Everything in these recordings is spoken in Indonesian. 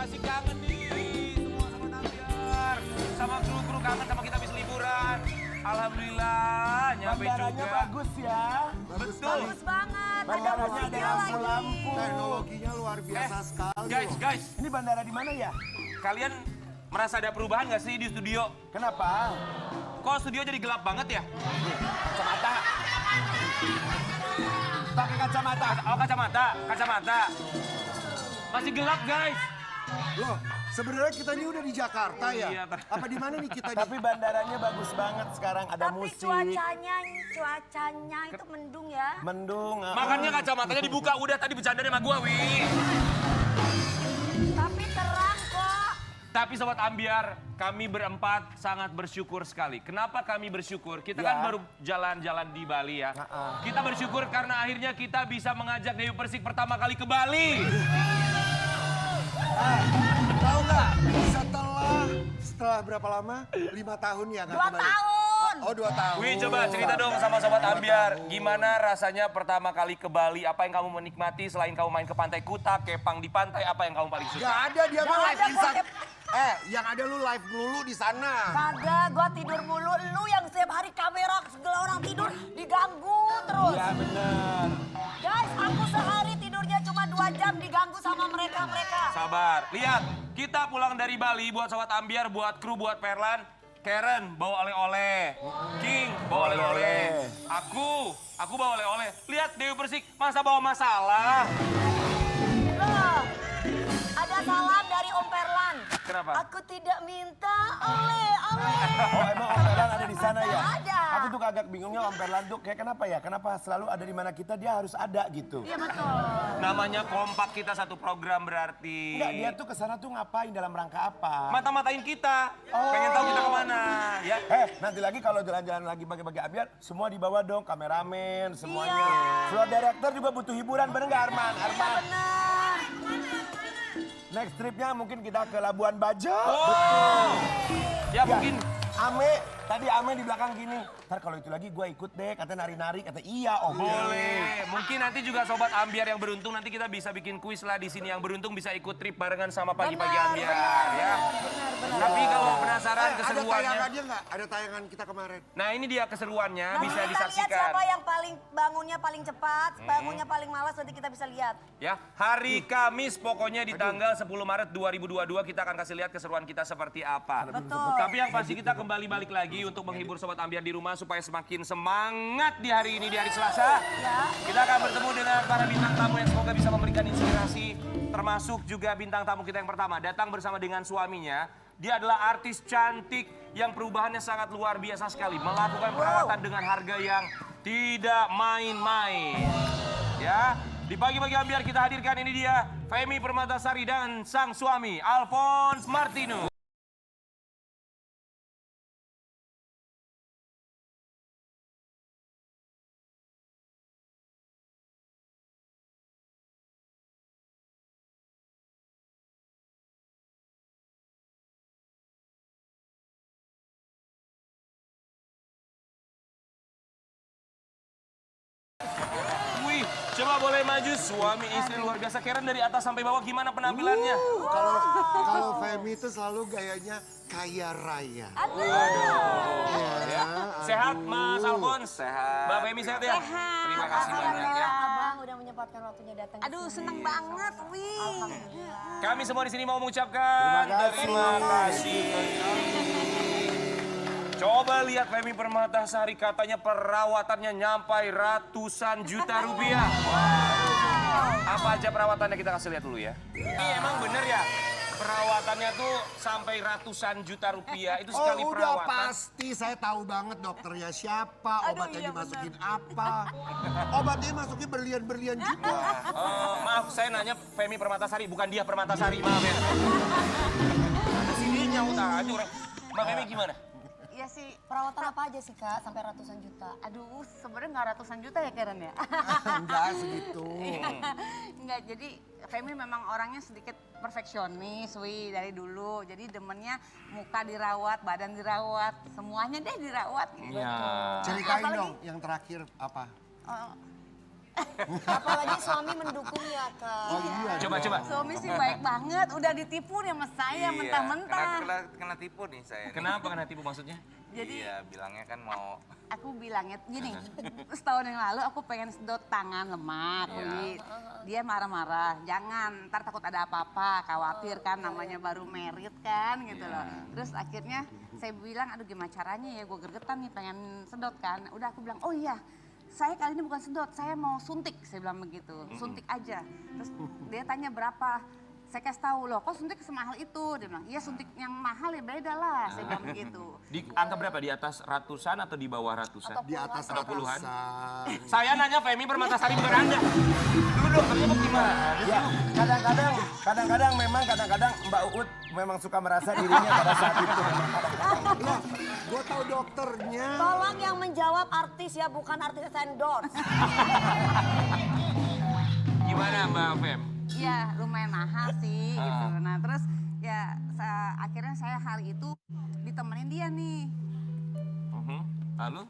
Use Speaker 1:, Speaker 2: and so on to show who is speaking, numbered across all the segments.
Speaker 1: Masih kangen nih semua sama Ambyar. Sama kru-kru kangen sama kita habis liburan. Alhamdulillah nyampe
Speaker 2: Bandaranya
Speaker 1: juga.
Speaker 2: bagus ya.
Speaker 1: Betul.
Speaker 3: Bagus banget, ada
Speaker 2: Bandaranya ada
Speaker 3: musiknya lagi.
Speaker 2: lampu-lampu.
Speaker 4: Teknologinya luar biasa sekali.
Speaker 1: Guys,
Speaker 2: Ini bandara di mana ya?
Speaker 1: kalian merasa ada perubahan nggak sih di studio?
Speaker 2: Kenapa?
Speaker 1: Kok studio jadi gelap banget ya?
Speaker 2: Kacamata. Pakai kacamata.
Speaker 1: Oh kacamata. Masih gelap guys.
Speaker 4: Loh, sebenarnya kita ini udah di Jakarta ya?
Speaker 1: Iya,
Speaker 4: Apa di mana nih kita
Speaker 2: Tapi bandaranya bagus banget sekarang, ada
Speaker 3: Tapi
Speaker 2: musik.
Speaker 3: cuacanya itu mendung ya.
Speaker 2: Mendung.
Speaker 1: Makanya kacamatanya dibuka. Udah tadi bercanda sama gua, Wi.
Speaker 3: Tapi terang kok.
Speaker 1: Tapi Sobat Ambyar, kami berempat sangat bersyukur sekali. Kenapa kami bersyukur? Kita kan
Speaker 2: Ya.
Speaker 1: baru jalan-jalan di Bali ya. Kita bersyukur karena akhirnya kita bisa mengajak Dewi Persik pertama kali ke Bali.
Speaker 4: Tahu nggak? Setelah berapa lama? 5 tahun ya nggak
Speaker 3: 2
Speaker 4: kembali?
Speaker 3: tahun.
Speaker 4: Oh 2 tahun.
Speaker 1: Wih, coba cerita dong sama Sobat Ambyar. Gimana rasanya pertama kali ke Bali? Apa yang kamu menikmati selain kamu main ke Pantai Kuta, kepang di pantai, apa yang kamu paling suka?
Speaker 4: Gak ada dia mah
Speaker 3: Nggak
Speaker 4: live
Speaker 3: ada,
Speaker 4: Instagram.
Speaker 3: gua
Speaker 4: Yang ada lu live melulu di sana.
Speaker 3: Kagak, gua tidur mulu. Lu yang setiap hari kamera segala orang tidur diganggu terus.
Speaker 2: Iya bener.
Speaker 3: Guys, aku sehari tidurnya cuma 2 jam diganggu sama mereka.
Speaker 1: Sabar, lihat. Kita pulang dari Bali buat Sobat Ambyar, buat kru, buat Perlan. Karen bawa oleh-oleh. King bawa oleh-oleh. Aku bawa oleh-oleh. Lihat Dewi Persik, masa bawa masalah?
Speaker 3: Loh, ada salam dari Om Perlan.
Speaker 1: Kenapa?
Speaker 3: Aku tidak minta oleh.
Speaker 2: Oh emang Om Perlan ada di sana ya?
Speaker 3: Ada.
Speaker 2: Aku tuh agak bingungnya Om Perlan tuh kayak kenapa ya? Kenapa selalu ada di mana kita dia harus ada gitu?
Speaker 3: Iya betul.
Speaker 1: Namanya kompak kita satu program berarti.
Speaker 2: Enggak, dia tuh kesana tuh ngapain dalam rangka apa?
Speaker 1: Mata-matain kita. Pengen tahu kita kemana. Ya.
Speaker 2: Nanti lagi kalau jalan-jalan lagi bagi-bagi Ambyar, semua dibawa dong, kameramen, semuanya.
Speaker 3: Iya.
Speaker 2: Floor director juga butuh hiburan, bener nggak Arman? Arman,
Speaker 3: Benar.
Speaker 2: next tripnya mungkin kita ke Labuan Bajo.
Speaker 1: Oh. Ya mungkin.
Speaker 2: Ame, tadi Ame di belakang gini. Ntar kalau itu lagi gue ikut deh, kata nari-nari, kata iya oke.
Speaker 1: Boleh. Mungkin nanti juga Sobat Ambyar yang beruntung nanti kita bisa bikin kuis lah di sini. Yang beruntung bisa ikut trip barengan sama pagi-pagi Ambyar. Ya. Tapi kalau penasaran
Speaker 4: Ada
Speaker 1: keseruannya.
Speaker 4: tayangannya nggak? Ada tayangan kita kemarin.
Speaker 1: Nah ini dia keseruannya
Speaker 3: Nanti
Speaker 1: bisa
Speaker 3: kita lihat
Speaker 1: disaksikan.
Speaker 3: siapa yang paling bangunnya paling cepat, bangunnya paling malas, nanti kita bisa lihat.
Speaker 1: Ya, hari Kamis pokoknya di tanggal 10 Maret 2022 kita akan kasih lihat keseruan kita seperti apa.
Speaker 3: Betul.
Speaker 1: Tapi yang pasti kita kembali balik lagi untuk menghibur Sobat Ambyar di rumah supaya semakin semangat di hari ini, di hari Selasa.
Speaker 3: Ya.
Speaker 1: Kita akan bertemu dengan para bintang tamu yang semoga bisa memberikan inspirasi. Termasuk juga bintang tamu kita yang pertama datang bersama dengan suaminya. Dia adalah artis cantik yang perubahannya sangat luar biasa sekali. Melakukan perawatan dengan harga yang tidak main-main. Ya, di pagi-pagi Ambyar kita hadirkan ini dia Femi Permatasari dan sang suami Alphonse Martinus. Wih, coba boleh maju suami istri luar biasa. Karen dari atas sampai bawah gimana penampilannya?
Speaker 4: Kalau Femi itu selalu gayanya kaya raya.
Speaker 1: Sehat Mas Alphonse? Sehat. Mbak Femi sehat ya?
Speaker 3: Sehat.
Speaker 1: Terima kasih banyak ya.
Speaker 3: Abang udah menyempatkan waktunya datang.
Speaker 5: Aduh, seneng banget, wih.
Speaker 3: Alhamdulillah.
Speaker 1: Kami semua di sini mau mengucapkan terima kasih. Coba lihat Femi Permatasari, katanya perawatannya nyampai ratusan juta rupiah. Apa aja perawatannya kita kasih lihat dulu ya. Ini emang bener ya? Perawatannya tuh sampai ratusan juta rupiah itu sekali
Speaker 4: Oh udah
Speaker 1: perawatan.
Speaker 4: pasti, saya tahu banget dokternya siapa, obatnya
Speaker 5: iya
Speaker 4: dimasukin apa. Obatnya masukin berlian-berlian juga.
Speaker 1: Maaf, saya nanya Femi Permatasari, bukan dia Permatasari, maaf ya. Ada sininya utang aja orang. Mbak Femi gimana?
Speaker 5: Iya sih,
Speaker 3: Perawatan apa aja sih Kak sampai ratusan juta?
Speaker 5: aduh sebenarnya nggak ratusan juta ya Karen ya.
Speaker 4: Enggak segitu.
Speaker 5: Enggak, jadi Femi memang orangnya sedikit perfeksionis, wih dari dulu. Jadi demennya muka dirawat, badan dirawat, semuanya deh dirawat. Gitu.
Speaker 1: Iya.
Speaker 4: Ceritain
Speaker 5: Apalagi-
Speaker 4: dong yang terakhir apa?
Speaker 5: Oh,
Speaker 3: Apalagi suami mendukung ya, Kak.
Speaker 4: Oh iya.
Speaker 1: Coba.
Speaker 5: Suami sih baik banget, udah ditipu nih sama saya mentah-mentah.
Speaker 6: Kena tipu nih saya.
Speaker 1: Kenapa kena tipu maksudnya?
Speaker 5: Jadi
Speaker 6: Iya, bilangnya kan mau
Speaker 5: aku bilangnya gini, setahun yang lalu aku pengen sedot tangan lemak, Wi. Dia marah-marah, jangan, ntar takut ada apa-apa, khawatir kan namanya baru merit kan gitu loh. Terus akhirnya saya bilang, aduh gimana caranya ya, gue gergetan nih pengen sedot kan. Udah aku bilang, oh iya, saya kali ini bukan sedot, saya mau suntik, saya bilang begitu, suntik aja. Terus dia tanya berapa, saya kasih tahu loh, kok suntik semahal itu? Dia bilang, iya suntik yang mahal ya beda lah, saya bilang begitu.
Speaker 1: Di angka berapa? Di atas ratusan atau di bawah ratusan?
Speaker 4: Di atas
Speaker 1: Atau puluhan?
Speaker 4: ratusan.
Speaker 1: Saya nanya Femi Permatasari bukan Anda. Duduk, kerja gimana?
Speaker 2: Ya, kadang-kadang memang Mbak Uut memang suka merasa dirinya pada saat itu.
Speaker 4: Loh, gue tahu dokternya.
Speaker 3: Tolong yang menjawab artis ya, bukan artis endorse.
Speaker 1: Gimana Mbak Fem?
Speaker 5: Iya lumayan mahal sih gitu. Nah terus ya akhirnya saya hari itu ditemenin dia nih.
Speaker 1: Lalu?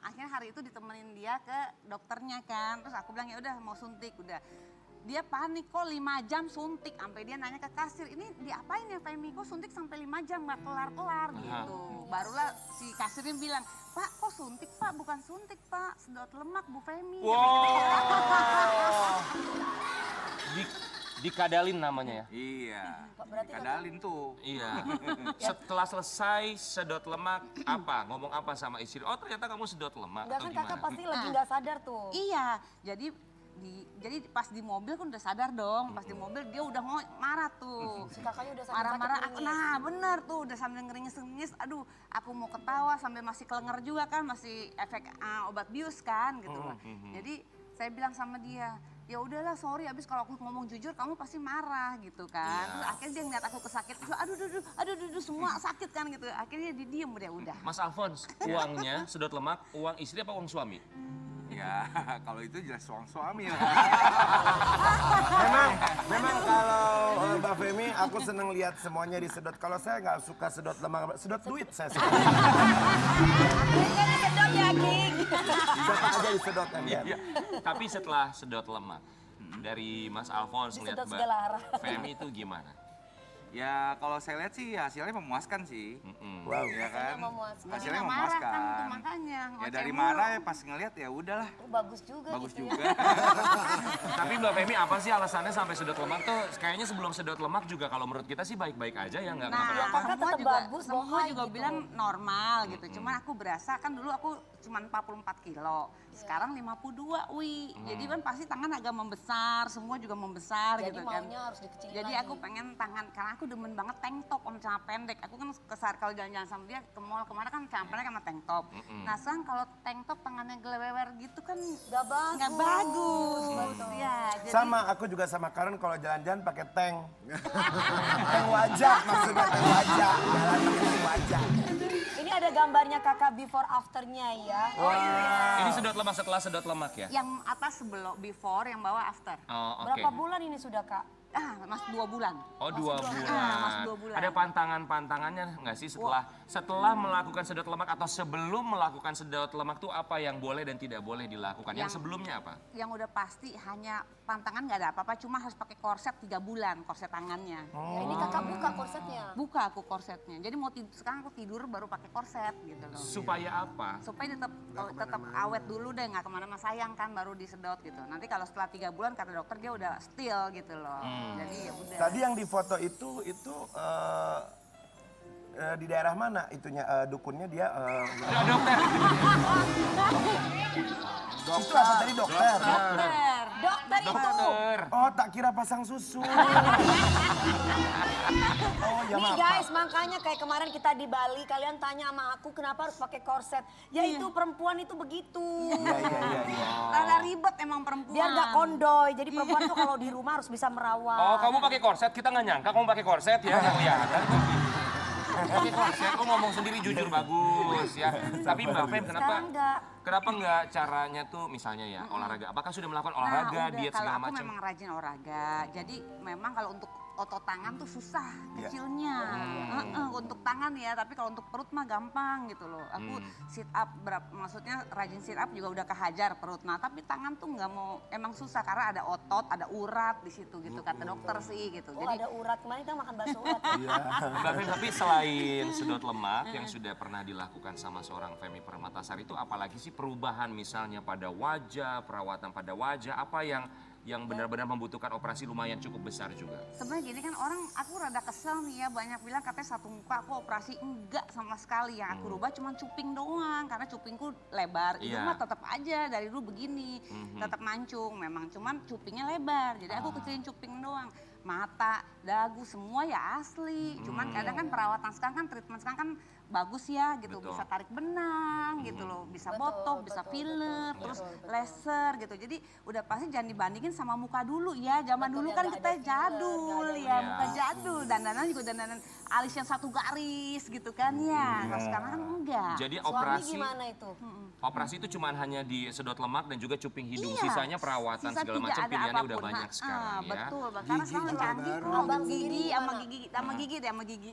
Speaker 5: Akhirnya hari itu ditemenin dia ke dokternya kan. Terus aku bilang ya udah mau suntik udah. Dia panik kok 5 jam suntik. Sampai dia nanya ke kasir, ini diapain ya Femi? Kok suntik sampai 5 jam gak kelar-kelar gitu. Barulah si kasirnya bilang, Pak kok suntik Pak? Bukan suntik Pak, sedot lemak Bu Femi.
Speaker 1: Wow. Dikadalin namanya ya?
Speaker 6: iya.
Speaker 3: Berarti
Speaker 6: Kadalin tuh.
Speaker 1: Iya. Setelah selesai sedot lemak, apa? Ngomong apa sama istri? Oh ternyata kamu sedot lemak
Speaker 3: Enggak
Speaker 1: atau
Speaker 3: kan kakak
Speaker 1: gimana?
Speaker 3: pasti lagi nggak sadar tuh.
Speaker 5: Iya, jadi pas di mobil kan udah sadar dong. Pas di mobil dia udah mau marah tuh.
Speaker 3: Si kakaknya udah sakit
Speaker 5: Marah-marah, nah bener tuh udah sambil ngeringis-ngeringis. Aduh, aku mau ketawa sambil masih kelenger juga kan, masih efek obat bius kan gitu loh. Jadi saya bilang sama dia, ya udahlah sorry, abis kalau aku ngomong jujur kamu pasti marah gitu kan. Terus akhirnya dia ngeliat aku kesakitan, aduh semua sakit kan gitu. Akhirnya dia diem udah.
Speaker 1: Mas Alphonse, uangnya sedot lemak, uang istri apa uang suami?
Speaker 6: Ya, kalau itu jelas suami lah.
Speaker 2: Memang kalau Mbak Femi, aku seneng lihat semuanya disedot. Kalau saya nggak suka sedot lemak, sedot duit saya suka.
Speaker 3: Ini disedot ya, King.
Speaker 2: Siapa aja disedot kan ya.
Speaker 1: Iya. Tapi setelah sedot lemak, dari Mas Alphonse ngeliat
Speaker 3: Disedot
Speaker 1: Mbak
Speaker 3: segala arah.
Speaker 1: Femi itu gimana?
Speaker 6: Ya kalau saya lihat sih hasilnya memuaskan sih.
Speaker 2: Wow.
Speaker 6: Ya kan?
Speaker 3: memuaskan.
Speaker 6: Hasilnya
Speaker 5: Nggak marah
Speaker 6: memuaskan.
Speaker 5: kan tuh makanya.
Speaker 6: Ya
Speaker 5: ngoceh
Speaker 6: dari
Speaker 5: mulu.
Speaker 6: marah ya pas ngeliat ya udahlah.
Speaker 3: Bagus juga
Speaker 6: Bagus
Speaker 3: gitu ya.
Speaker 6: juga.
Speaker 1: Tapi Mbak Femi apa sih alasannya sampai sedot lemak tuh? Kayaknya sebelum sedot lemak juga kalau menurut kita sih baik-baik aja ya nggak
Speaker 5: Nah,
Speaker 1: kenapa-napa.
Speaker 3: Kakak
Speaker 5: semua
Speaker 3: tetap
Speaker 5: juga,
Speaker 3: bagus,
Speaker 5: semua
Speaker 3: bohai
Speaker 5: juga
Speaker 3: gitu.
Speaker 5: bilang normal gitu. Cuman aku berasa kan dulu aku cuma 44 kilo. Sekarang 52, Wi. Jadi kan pasti tangan agak membesar, semua juga membesar
Speaker 3: Jadi
Speaker 5: gitu kan.
Speaker 3: maunya harus dikecilin
Speaker 5: Jadi
Speaker 3: lagi.
Speaker 5: aku pengen tangan, karena aku demen banget tank top sama celana pendek. Aku kan kesar kalau jalan-jalan sama dia ke mall kemana kan celana pendek sama tank top. Nah sekarang kalau tank top tangannya gelewer gitu kan
Speaker 3: Gak bagus.
Speaker 5: nggak bagus. Ya, jadi,
Speaker 2: Sama, aku juga sama Karen kalau jalan-jalan pakai tank. Tank wajah, maksudnya tank wajah. Jalan pakai tank wajah.
Speaker 3: Ini ada gambarnya kakak before afternya ya.
Speaker 1: Ini sedot lemak setelah sedot lemak ya?
Speaker 5: yang atas sebelum before, yang bawah after.
Speaker 1: Oh oke.
Speaker 3: Berapa bulan ini sudah kak?
Speaker 5: Mas 2 bulan.
Speaker 1: Oh 2 bulan.
Speaker 5: Mas 2 bulan.
Speaker 1: Ada pantangannya nggak sih setelah melakukan sedot lemak atau sebelum melakukan sedot lemak tuh apa yang boleh dan tidak boleh dilakukan? Yang sebelumnya apa?
Speaker 5: Yang udah pasti hanya pantangan nggak ada apa-apa, cuma harus pakai korset 3 bulan, korset tangannya.
Speaker 3: Ya, ini kakak buka korsetnya.
Speaker 5: Buka aku korsetnya. Jadi mau sekarang aku tidur baru pakai korset gitu loh.
Speaker 1: Supaya apa?
Speaker 5: Supaya tetap awet dulu deh, nggak kemana-mana, sayang kan baru disedot gitu. Nanti kalau setelah 3 bulan kata dokter dia udah still gitu loh. Jadi ya udah.
Speaker 2: Tadi yang di foto itu di daerah mana itunya dukunnya dia?
Speaker 1: Dokter.
Speaker 2: Itu apa tadi dokter?
Speaker 3: Dokter itu.
Speaker 1: Dokter.
Speaker 2: Oh tak kira pasang susu. Oh ya
Speaker 3: Nih
Speaker 2: maaf.
Speaker 3: guys, makanya kayak kemarin kita di Bali, kalian tanya sama aku kenapa harus pakai korset. Ya itu perempuan itu begitu.
Speaker 2: Iya.
Speaker 5: Rada ribet emang perempuan.
Speaker 3: Biar gak kondoy, jadi perempuan tuh kalau di rumah harus bisa merawat.
Speaker 1: Oh kamu pakai korset? Kita nggak nyangka kamu pakai korset ya. Nggak kelihatan. Pakai korset, kok ngomong sendiri jujur bagus ya. Tapi Mbak Fem
Speaker 3: Sekarang enggak.
Speaker 1: kenapa nggak caranya tuh misalnya ya olahraga? Apakah sudah melakukan
Speaker 5: Nah,
Speaker 1: olahraga,
Speaker 5: udah.
Speaker 1: diet
Speaker 5: Kalau
Speaker 1: segala
Speaker 5: aku
Speaker 1: macam?
Speaker 5: memang rajin olahraga. Jadi memang kalau untuk otot tangan tuh susah
Speaker 2: Iya.
Speaker 5: kecilnya. Untuk tangan ya, tapi kalau untuk perut mah gampang gitu loh. Aku sit up maksudnya rajin sit up juga udah kehajar perut. Nah, tapi tangan tuh nggak mau, emang susah karena ada otot, ada urat di situ gitu kata dokter sih gitu.
Speaker 3: Oh ada urat, kemarin kita makan bakso urat.
Speaker 1: Mbak Femi, tapi selain sedot lemak yang sudah pernah dilakukan sama seorang Femi Permatasari itu apalagi sih perubahan misalnya pada wajah, perawatan pada wajah, apa yang benar-benar membutuhkan operasi lumayan cukup besar juga?
Speaker 5: Sebenarnya gini kan orang, aku rada kesel nih ya, banyak bilang katanya satu muka aku operasi, enggak sama sekali. Yang aku rubah cuma cuping doang, karena cupingku lebar. Itu
Speaker 1: Iya.
Speaker 5: mah tetap aja dari dulu begini, tetap mancung memang, cuman cupingnya lebar. Jadi aku kecilin cuping doang. Mata, dagu, semua ya asli. Cuman kadang kan perawatan sekarang kan, treatment sekarang kan bagus ya gitu.
Speaker 1: Betul.
Speaker 5: Bisa tarik benang gitu loh, bisa botox, bisa filler, terus laser gitu. Jadi udah pasti jangan dibandingin sama muka dulu ya. Zaman dulu kan kita jadul ya, muka jadul. Dandanan juga dandanan alis yang satu garis gitu kan ya. Kalau sekarang kan enggak.
Speaker 1: Jadi
Speaker 3: Suami
Speaker 1: operasi
Speaker 3: gimana itu?
Speaker 1: operasi itu cuma hanya di sedot lemak dan juga cuping hidung.
Speaker 5: Iya.
Speaker 1: Sisanya perawatan
Speaker 5: Sisa
Speaker 1: segala
Speaker 5: tidak
Speaker 1: macam
Speaker 5: ada
Speaker 1: pilihannya udah
Speaker 5: apapun.
Speaker 1: banyak sekarang ya.
Speaker 5: Betul, karena sekarang
Speaker 4: Gigi
Speaker 5: canggih
Speaker 4: juga
Speaker 5: kok.
Speaker 4: baru.
Speaker 3: Abang sendiri
Speaker 5: Gigi
Speaker 3: gimana?
Speaker 5: sama gigi.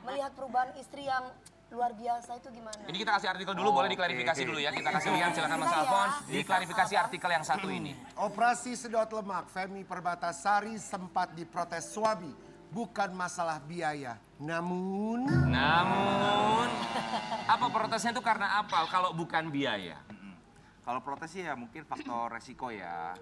Speaker 3: Melihat perubahan istri yang luar biasa itu gimana?
Speaker 1: Ini kita kasih artikel dulu, boleh diklarifikasi dulu ya. Kita kasih lihat, silakan Mas Alphonse. Diklarifikasi artikel yang satu ini.
Speaker 4: Operasi sedot lemak Femi Permatasari sempat diprotes suami. Bukan masalah biaya, namun
Speaker 1: Apa protesnya itu karena apa kalau bukan biaya?
Speaker 6: Kalau protes sih ya mungkin faktor resiko ya.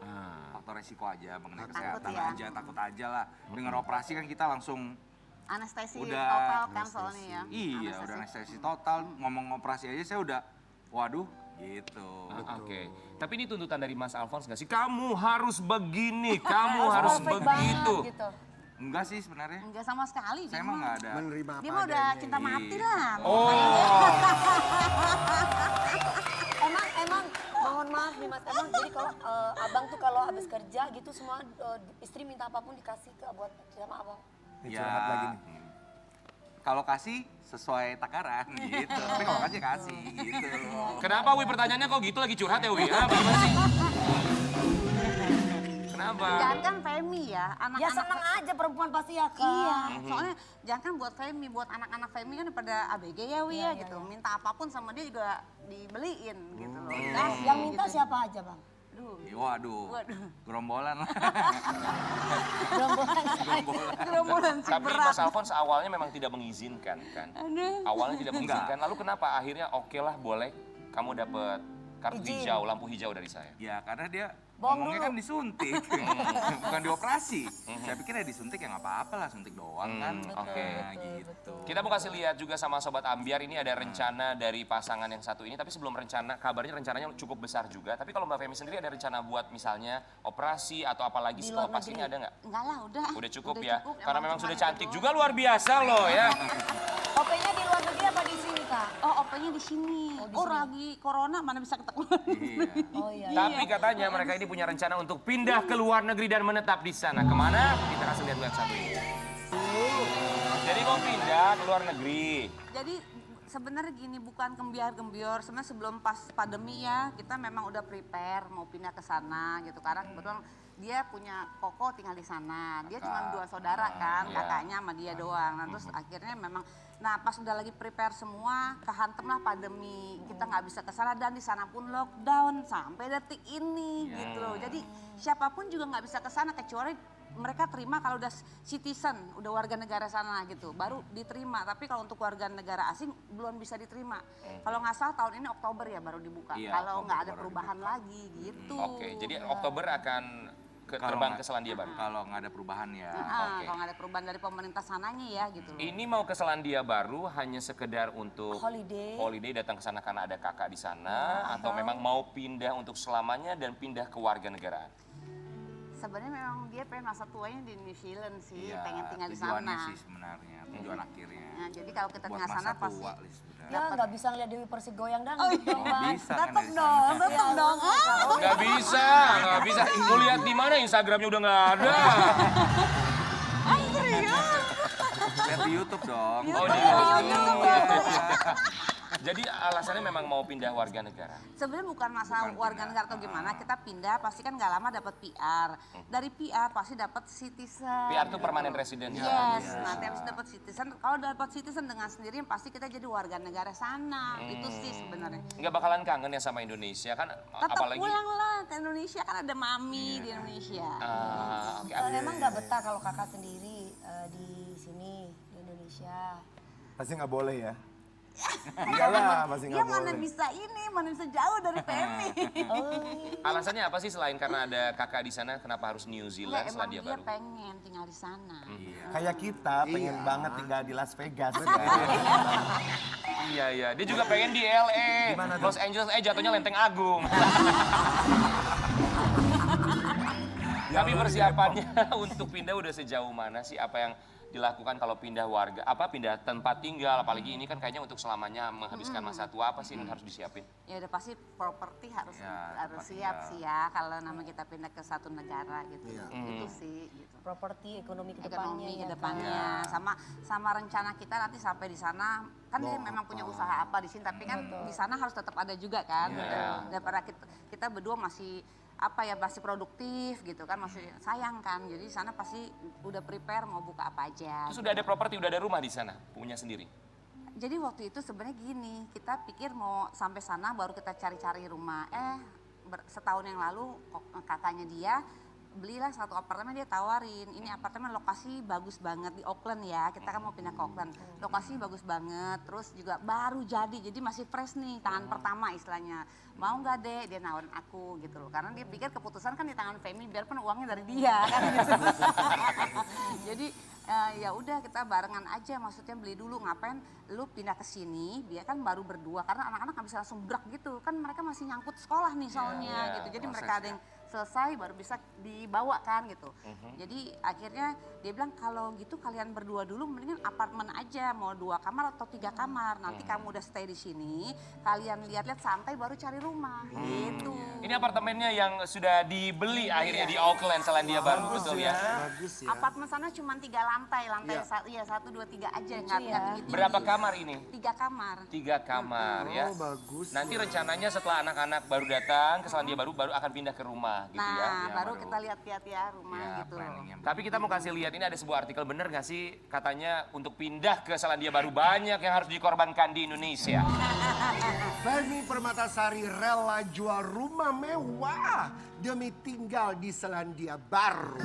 Speaker 6: Faktor resiko aja mengenai
Speaker 5: Takut
Speaker 6: kesehatan
Speaker 5: ya.
Speaker 6: aja, takut aja lah. Dengan operasi kan kita langsung
Speaker 5: Anestesi
Speaker 6: Udah
Speaker 5: total kan soalnya ya.
Speaker 6: iya udah anestesi total, ngomong operasi aja saya udah waduh gitu.
Speaker 1: Oke, tapi ini tuntutan dari Mas Alphonse nggak sih? Kamu harus begini, kamu harus
Speaker 3: Perfect
Speaker 1: begitu.
Speaker 3: banget gitu.
Speaker 6: Enggak sih sebenarnya.
Speaker 5: Enggak sama sekali.
Speaker 6: Saya
Speaker 5: dia
Speaker 6: emang
Speaker 5: mah.
Speaker 6: nggak ada.
Speaker 4: menerima apa
Speaker 5: Dia mah udah
Speaker 4: adanya.
Speaker 5: cinta mati
Speaker 6: Iya.
Speaker 5: lah.
Speaker 1: Oh,
Speaker 3: Emang mohon maaf nih Mas, emang jadi kalau abang tuh kalau habis kerja gitu semua istri minta apapun dikasih ke buat sama abang.
Speaker 2: Ini curhat lagi nih.
Speaker 6: Kalau kasih sesuai takaran gitu. Tapi kalau kasih gitu.
Speaker 1: kenapa Wi pertanyaannya kok gitu lagi curhat ya Wi? Ah, gimana sih? Kenapa?
Speaker 5: Jangan kan Femi ya,
Speaker 3: Ya
Speaker 5: anak-anak.
Speaker 3: seneng aja perempuan pasti ya kan.
Speaker 5: Iya, soalnya jangan kan buat Femi, buat anak-anak Femi kan pada ABG ya Wi ya gitu. Minta apapun sama dia juga dibeliin gitu loh.
Speaker 3: Nah, yang minta siapa aja bang?
Speaker 5: Aduh,
Speaker 6: Waduh. Gerombolan lah.
Speaker 5: gerombolan si
Speaker 1: Tapi
Speaker 5: berat.
Speaker 1: Mas Alphonse awalnya memang tidak mengizinkan kan?
Speaker 5: Aduh.
Speaker 1: Awalnya tidak mengizinkan, lalu kenapa akhirnya oke lah boleh kamu dapat kartu
Speaker 3: Izin.
Speaker 1: hijau, lampu hijau dari saya?
Speaker 6: Ya karena dia
Speaker 3: Bohong
Speaker 6: ngomongnya
Speaker 3: dulu.
Speaker 6: kan disuntik, bukan dioperasi. Saya pikir ya disuntik ya nggak apa-apa lah, suntik doang kan.
Speaker 1: Oke.
Speaker 6: Nah, gitu.
Speaker 1: Kita mau kasih lihat juga sama Sobat Ambiar, ini ada rencana dari pasangan yang satu ini. Tapi sebelum rencana, kabarnya rencananya cukup besar juga. Tapi kalau Mbak Femi sendiri ada rencana buat misalnya operasi atau apalagi
Speaker 3: Di
Speaker 1: setelah
Speaker 3: luar
Speaker 1: operasi
Speaker 3: negeri.
Speaker 1: ini ada nggak?
Speaker 5: Enggak lah, udah.
Speaker 1: Udah cukup ya? Karena
Speaker 5: Emang
Speaker 1: memang
Speaker 5: cuma
Speaker 1: sudah
Speaker 5: itu
Speaker 1: cantik
Speaker 5: doang.
Speaker 1: juga luar biasa loh ya.
Speaker 3: OP-nya di luar negeri apa di sini kak?
Speaker 5: Oh, OP-nya di sini. Oh, lagi corona mana bisa ketemu.
Speaker 6: Iya.
Speaker 3: Oh iya.
Speaker 1: Tapi katanya mereka ini punya rencana untuk pindah ke luar negeri dan menetap di sana. Kemana? Kita kasih lihat satu ini. Jadi mau pindah ke luar negeri.
Speaker 5: Jadi sebenarnya gini, bukan gembiar-gembior. Sebenarnya sebelum pas pandemi ya, kita memang udah prepare mau pindah ke sana gitu. Karena kebetulan dia punya koko tinggal di sana. Dia cuma 2 saudara kan,
Speaker 1: Iya.
Speaker 5: kakaknya sama dia doang. Nah terus akhirnya memang, nah pas udah lagi prepare semua, kehantem lah pandemi. Kita nggak bisa ke sana dan di sana pun lockdown sampai detik ini gitu loh. Jadi siapapun juga nggak bisa ke sana kecuali mereka terima kalau udah citizen, udah warga negara sana gitu, baru diterima. Tapi kalau untuk warga negara asing belum bisa diterima. Kalau nggak salah tahun ini Oktober ya baru dibuka.
Speaker 6: Iya,
Speaker 5: Kalau
Speaker 6: Oktober
Speaker 5: nggak ada
Speaker 6: baru
Speaker 5: perubahan lagi gitu.
Speaker 1: Oke, jadi Oktober akan
Speaker 6: Kalau
Speaker 1: terbang
Speaker 6: nggak-
Speaker 1: ke Selandia Baru.
Speaker 6: Kalau nggak ada perubahan ya.
Speaker 1: Oke.
Speaker 5: Kalau nggak ada perubahan dari pemerintah sananya ya gitu loh.
Speaker 1: Ini mau ke Selandia Baru hanya sekedar untuk
Speaker 3: Holiday.
Speaker 1: datang ke sana karena ada kakak di sana, atau memang mau pindah untuk selamanya dan pindah ke warga negaraan?
Speaker 5: Sebenarnya memang dia pengen masa tuanya di New Zealand sih,
Speaker 6: Iya,
Speaker 5: pengen tinggal di
Speaker 6: tujuannya
Speaker 5: sana.
Speaker 6: sih sebenarnya, tujuan akhirnya.
Speaker 5: Nah, jadi kalau kita
Speaker 6: Buat
Speaker 5: tinggal
Speaker 6: masa
Speaker 5: sana pasti
Speaker 6: tua Lis, udah.
Speaker 3: Ya nggak bisa ngeliat Dewi Persik goyang dong
Speaker 5: Oh,
Speaker 3: dong
Speaker 6: Oh,
Speaker 3: bang.
Speaker 6: bisa kan
Speaker 5: tetep
Speaker 6: dari
Speaker 5: dong,
Speaker 6: sana.
Speaker 5: tetep dong.
Speaker 1: Nggak bisa, nggak bisa. Lu lihat di mana Instagramnya udah nggak ada.
Speaker 6: Lihat di YouTube dong.
Speaker 1: Oh, di
Speaker 5: YouTube.
Speaker 1: Jadi alasannya memang mau pindah warga negara.
Speaker 5: Sebenarnya bukan masalah warga negara atau gimana, kita pindah pasti kan nggak lama dapat PR. Dari PR pasti dapat citizen.
Speaker 1: PR itu permanent resident.
Speaker 5: Yes, nanti habis dapat citizen. Kalau dapat citizen dengan sendiri pasti kita jadi warga negara sana. Itu sih sebenarnya.
Speaker 1: Nggak bakalan kangen ya sama Indonesia kan,
Speaker 5: Tetap
Speaker 1: apalagi.
Speaker 5: pulanglah ke Indonesia, kan ada mami di Indonesia.
Speaker 1: Oke.
Speaker 3: Emang nggak betah kalau kakak sendiri di sini di Indonesia?
Speaker 2: Pasti nggak boleh ya. Iyalah, pasti
Speaker 5: Dia
Speaker 2: nggak
Speaker 5: mana
Speaker 2: boleh.
Speaker 5: bisa ini, mana bisa jauh dari PMI.
Speaker 1: Alasannya apa sih selain karena ada kakak di sana, kenapa harus New
Speaker 5: Ya,
Speaker 1: Zealand
Speaker 5: emang
Speaker 1: Selandia
Speaker 5: dia
Speaker 1: Baru?
Speaker 5: pengen tinggal di sana.
Speaker 2: Kayak kita pengen banget tinggal di Las Vegas.
Speaker 1: Iya, iya. Dia juga pengen di LA,
Speaker 2: Gimana tuh?
Speaker 1: Los Angeles, jatuhnya Lenteng Agung. Tapi persiapannya untuk pindah udah sejauh mana sih? Apa yang dilakukan kalau pindah warga, pindah tempat tinggal, apalagi ini kan kayaknya untuk selamanya menghabiskan masa tua, apa sih yang harus disiapin?
Speaker 5: Ya udah pasti properti harus
Speaker 6: Ya,
Speaker 5: harus
Speaker 6: tempat
Speaker 5: siap
Speaker 6: tinggal.
Speaker 5: sih ya kalau nama kita pindah ke satu negara gitu. Itu sih gitu.
Speaker 3: Properti ekonomi
Speaker 5: Ekonomi
Speaker 3: kedepannya
Speaker 5: ke
Speaker 3: ya.
Speaker 5: depannya sama rencana kita nanti sampai di sana kan dia memang punya usaha apa di sini tapi kan di sana harus tetap ada juga kan. Daripada kita berdua masih masih produktif gitu kan, masih sayang kan. Jadi di sana pasti udah prepare mau buka apa aja.
Speaker 1: Terus udah ada properti, udah ada rumah di sana, punya sendiri.
Speaker 5: Jadi waktu itu sebenarnya gini, kita pikir mau sampai sana baru kita cari-cari rumah. Setahun yang lalu kakaknya dia belilah satu apartemen, dia tawarin. Ini apartemen lokasi bagus banget di Auckland ya. Kita kan mau pindah ke Auckland. Lokasi bagus banget, terus juga baru jadi masih fresh nih, tangan pertama istilahnya. Mau nggak deh, dia nawarin aku gitu loh. Karena dia pikir keputusan kan di tangan Femi, biarpun uangnya dari dia kan. Jadi ya udah kita barengan aja, maksudnya beli dulu, ngapain lu pindah ke sini, dia kan baru berdua karena anak-anak nggak bisa langsung brak gitu kan, mereka masih nyangkut sekolah nih soalnya gitu, jadi mereka ada yang selesai baru bisa dibawa kan gitu. Jadi akhirnya dia bilang kalau gitu kalian berdua dulu mendingan apartemen aja, mau 2 kamar atau 3 kamar, nanti kamu udah stay di sini, kalian lihat-lihat santai baru cari rumah gitu.
Speaker 1: Ini apartemennya yang sudah dibeli akhirnya di Auckland, Selandia Baru, betul ya?
Speaker 4: Bagus ya.
Speaker 5: Apartemen sana cuma 3 lantai, 1, 2, 3 aja, nggak tinggi-tinggi.
Speaker 1: Berapa kamar ini?
Speaker 5: 3 kamar.
Speaker 1: 3 kamar ya.
Speaker 4: Oh, bagus.
Speaker 1: Nanti rencananya setelah anak-anak baru datang ke Selandia Baru akan pindah ke rumah gitu ya.
Speaker 5: Nah, baru kita lihat-lihat ya rumah gitu.
Speaker 6: planningnya.
Speaker 1: Tapi kita mau kasih lihat, ini ada sebuah artikel, bener nggak sih katanya untuk pindah ke Selandia Baru banyak yang harus dikorbankan di Indonesia.
Speaker 4: Femi Permatasari rela jual rumah mewah demi tinggal di Selandia Baru.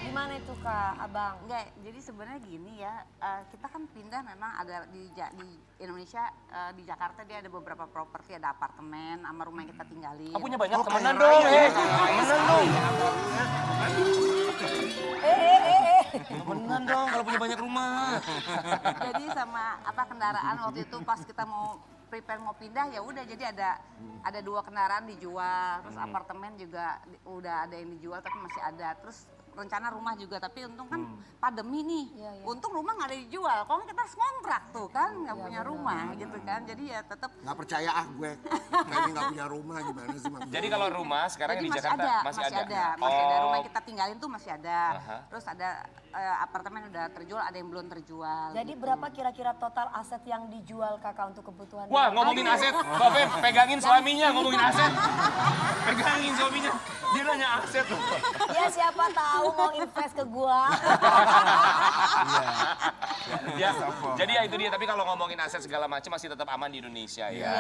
Speaker 3: Gimana itu Kak, Abang?
Speaker 5: Enggak, jadi sebenarnya gini ya, kita kan pindah memang ada di Indonesia, di Jakarta dia ada beberapa properti, ada apartemen sama rumah yang kita tinggalin.
Speaker 1: Oh, punya banyak
Speaker 4: Oh,
Speaker 1: temenan
Speaker 4: kaya
Speaker 1: dong,
Speaker 4: raya.
Speaker 1: temenan dong. Temenan dong kalau punya banyak rumah.
Speaker 5: Jadi sama kendaraan waktu itu pas kita mau prepare mau pindah ya udah, jadi ada 2 kendaraan dijual, terus apartemen juga udah ada yang dijual tapi masih ada, terus rencana rumah juga, tapi untung kan pandemi nih, untung rumah nggak ada dijual, kalau nggak kita harus ngontrak tuh kan, nggak punya rumah gitu kan, jadi ya tetap.
Speaker 4: Nggak percaya gue, Femi nggak punya rumah gimana sih? Mak?
Speaker 1: Jadi kalau rumah sekarang
Speaker 5: Jadi
Speaker 1: yang di Jakarta masih ada.
Speaker 5: rumah yang kita tinggalin tuh masih ada, terus ada apartemen udah terjual, ada yang belum terjual.
Speaker 3: Jadi berapa kira-kira total aset yang dijual Kakak untuk kebutuhan?
Speaker 1: Wah, ngomongin aset, Mbak Feb, pegangin suaminya ngomongin aset. Pegangin suaminya, dia nanya aset loh.
Speaker 3: Ya siapa tahu mau invest ke gua.
Speaker 1: Ya, jadi ya itu dia, tapi kalau ngomongin aset segala macam masih tetap aman di Indonesia ya.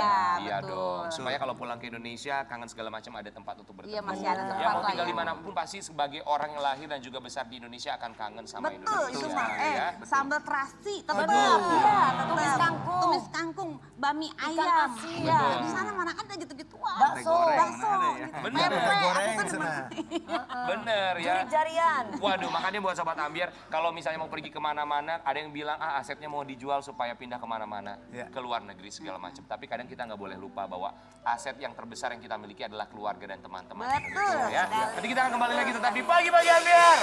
Speaker 5: Iya, betul.
Speaker 1: dong, supaya kalau pulang ke Indonesia kangen segala macam ada tempat untuk bertemu.
Speaker 5: Iya, masih ada tempat
Speaker 1: Ya mau
Speaker 5: lah
Speaker 1: tinggal
Speaker 5: ya.
Speaker 1: dimanapun pasti sebagai orang yang lahir dan juga besar di Indonesia akan kangen sama
Speaker 5: Betul,
Speaker 1: Indonesia.
Speaker 5: itu mah.
Speaker 1: ya.
Speaker 5: Sambal terasi, tetap.
Speaker 3: Betul.
Speaker 5: Iya, tetap.
Speaker 3: Tumis kangkung.
Speaker 5: Tumis kangkung, bami ayam.
Speaker 3: asin.
Speaker 5: Iya, di sana mana ada gitu-gituan.
Speaker 3: Bakso.
Speaker 5: Bakso.
Speaker 6: Mana ada ya?
Speaker 5: Gitu.
Speaker 1: Bener.
Speaker 5: Pempek, aku
Speaker 2: Goreng
Speaker 5: kan
Speaker 2: sana.
Speaker 1: Bener ya.
Speaker 3: Jari-jarian.
Speaker 1: Waduh, makanya buat Sobat Ambiar, kalau misalnya mau pergi kemana-mana, ada yang bilang, asetnya mau dijual supaya pindah kemana-mana,
Speaker 2: Ya.
Speaker 1: ke luar negeri segala macam. Tapi kadang kita nggak boleh lupa bahwa aset yang terbesar yang kita miliki adalah keluarga dan teman-teman.
Speaker 5: Betul.
Speaker 1: Ya. Nanti kita akan kembali lagi tetap di Pagi-Pagi Ambiar.